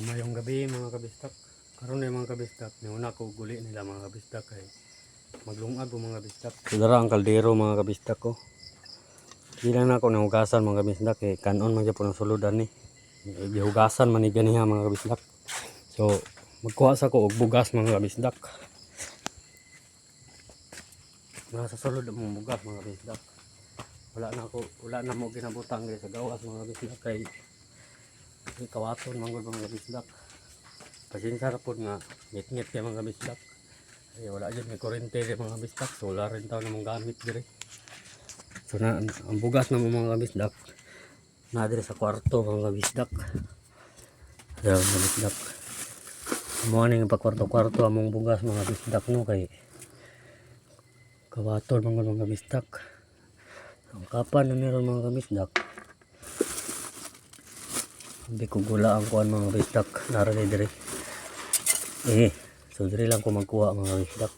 Mayong gabi mga kabistak. Karon na mga kabistak, niuna ko guli nila mga kabistak kay maglungag ko mga kabistak. Dara ang kaldero mga kabistak ko. Kailan na ako nahugasan mga kabistak kay kanon man gyapon ang suludan ni. Gihugasan man ni ganiha mga kabistak. So magkuha sa ko og bugas mga kabistak. Nasa sulod ang bugas mga kabistak. Wala na mo ginabutang sa gawas mga kabistak kay kawaton manggod mga kabisdak. Pasensya ra pod nga ngit-ngit kay mga kabisdak. Ay wala jud may kuryente kay mga kabisdak. Solar rin taw namong gamit dire. So na ang bugas na mga kabisdak na dire sa kwarto mga kabisdak. Ayan mga kabisdak. Mo ning pa-kwarto-kwarto among bugas mga kabisdak no kay kawaton manggod mga kabisdak. Ang kapan na meron mga kabisdak. Hindi ko gula ang kuhan mga bisdak. Naroon dire. So dire lang ko magkuha mga bisdak.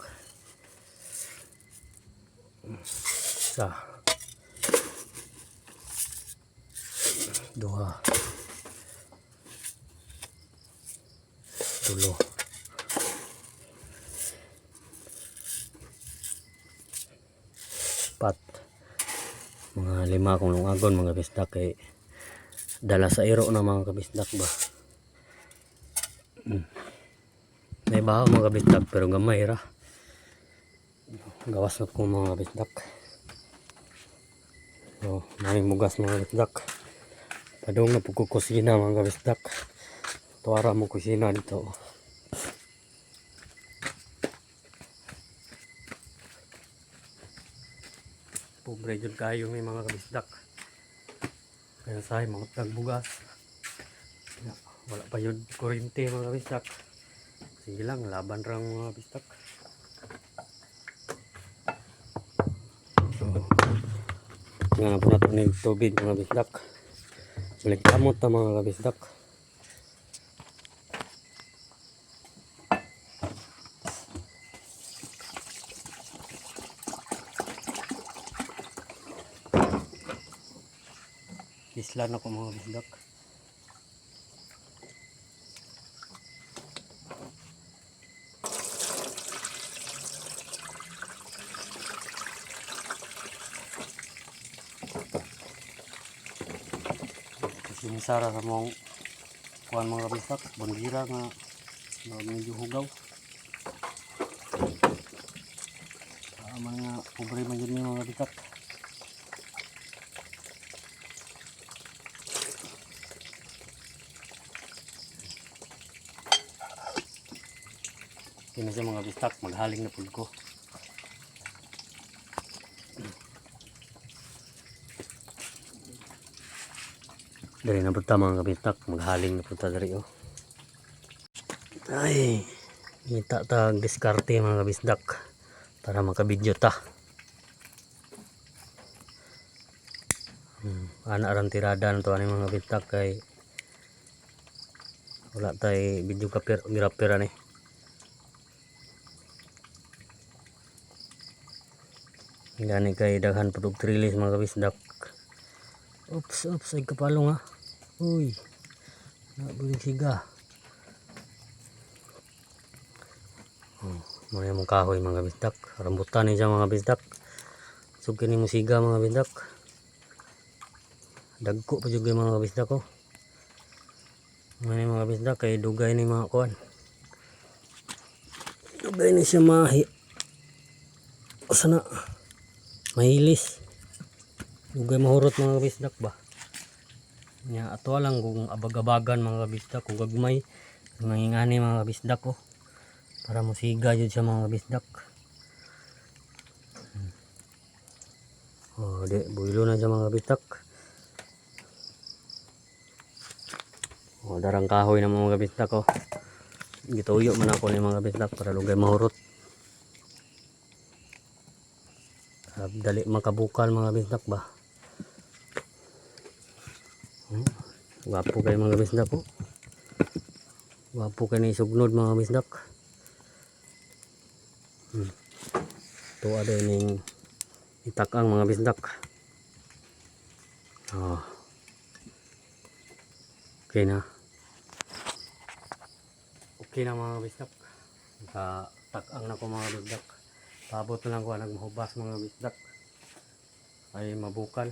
Sa. Duha. Tulo. Pat. Mga 5 kong lungagon mga bisdak kay dala sa iro na mga kabisdak ba. May bahaw mga kabisdak pero gamay ra. Gawas na ko mga kabisdak. So maraming bugas mga kabisdak. Padung na po ko kusina mga kabisdak. Tuwara mo kusina dito. Pobre dyan kayo may mga kabisdak. Kaya sahay mga bugas. Wala pa yun kuryente mga kabisdak. Sige lang, laban rang mga kabisdak. So, nga na po natin ng tubig mga kabisdak. Balik kamot na mga kabisdak. Islan ako mga kabisdak. Sinisara sa mong kuhan mga kabisdak. Bongira nga medyo hugaw. Mga pobre man yun mga kabisdak. Kaya sa mga bistak, maghaling na po ko. Dari na po mga bistak, maghaling na po dari oh. Ay, kita tag diskarte mga bistak para makabidyo ta. Anak ran tirada na to ani mga bistak kay wala tay video grapper ni. Gani kay daghan pud og trilis mga kabisdak. Oops, ay kapalong ha. Uy. Nabulig siga. Mga mong kahoy mga kabisdak. Rambutan ni siya mga kabisdak. Sugkin ni mo siga mga kabisdak. Dagko pa jud mga kabisdak ko. Mga kabisdak kay dugay ni mga kuan. Dugay ni siya mahi. Sana mahilis. Dugay mahurot mga kabisdak ba. Nya ato lang kung abag-abagan mga kabisdak kung gagmay mangingani mga kabisdak ko. Para musiga jud sa mga kabisdak. Oh, de builo na sa mga kabisdak. Oh, darang kahoy na mga kabisdak ko. Gituyo man ako ni mga kabisdak para dugay mahurot. Dali makabukal mga bisdak ba. Wapo kayo mga bisdak po. Wapo kayo na isugnod mga bisdak. Ito ada yung itakang mga bisdak. Okay na. okay na mga bisdak. Sa tak-ang na ko mga bisdak. Paabot na lang ko nagmahubas mga bisdak. Ay mabukal.